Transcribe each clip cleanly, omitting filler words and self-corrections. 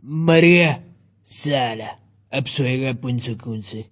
मर गया साला, अब सोएगा पुन सुकून से।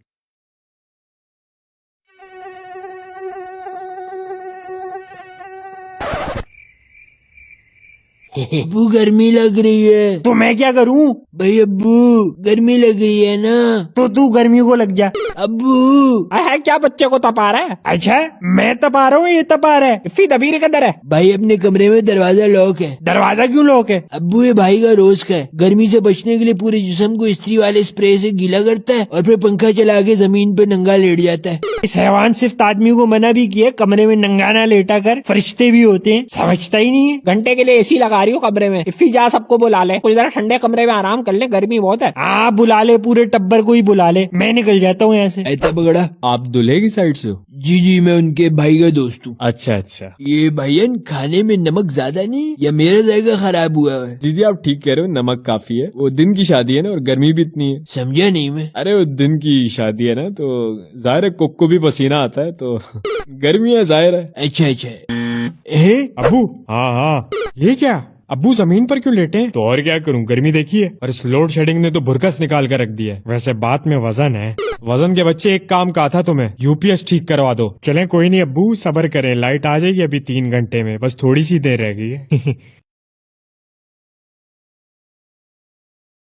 अब्बू गर्मी लग रही है। तो मैं क्या करूं? भाई अब्बू गर्मी लग रही है ना, तो तू गर्मी को लग जा। अब्बू। है क्या बच्चे को तपा रहा है? अच्छा, मैं तपा रहा हूँ, ये तपा रहा है। इफ्फी दबीर किधर है? भाई अपने कमरे में दरवाजा लॉक है। दरवाजा क्यों लॉक है? अब्बू ये भाई का रोज का है, गर्मी से बचने के लिए पूरे जिस्म को इस्त्री वाले स्प्रे से गीला करता है और फिर पंखा चला के जमीन पे नंगा लेट जाता है। इस हैवान सिफ्त आदमी को मना भी किया कमरे में नंगा ना लेटा कर, फरिश्ते भी होते हैं, समझता ही नहीं है। घंटे के लिए एसी लगा रही हो कमरे में। इफ्फी जा सबको बुला ले, कुछ जरा ठंडे कमरे में आराम कर ले, गर्मी बहुत है। हाँ बुला ले, पूरे टब्बर को ही बुला ले, मैं निकल जाता हूँ यहाँ से। ऐसा पकड़ा? आप दूल्हे की साइड से हो? जी मैं उनके भाई का दोस्त हूँ। अच्छा अच्छा। ये भैयन खाने में नमक ज्यादा नहीं या मेरा जायका खराब हुआ है? जी आप ठीक कह रहे हो, नमक काफी है। वो दिन की शादी है ना, और गर्मी भी इतनी है। समझा नहीं मैं। अरे वो दिन की शादी है ना, तो जाहिर है कुक को भी पसीना आता है, तो गर्मी है जाहिर है। अच्छा अबू। हाँ, ये क्या? अब्बू जमीन पर क्यों लेटे हैं? तो और क्या करूं, गर्मी देखी है। और इस लोड शेडिंग ने तो बुरकस निकाल कर रख दिया है। वैसे बात में वजन है। वजन के बच्चे, एक काम कहा था तुम्हें, यूपीएस ठीक करवा दो। चलें कोई नहीं अब्बू, सब्र करें, लाइट आ जाएगी अभी 3 घंटे में, बस थोड़ी सी देर रह गई है।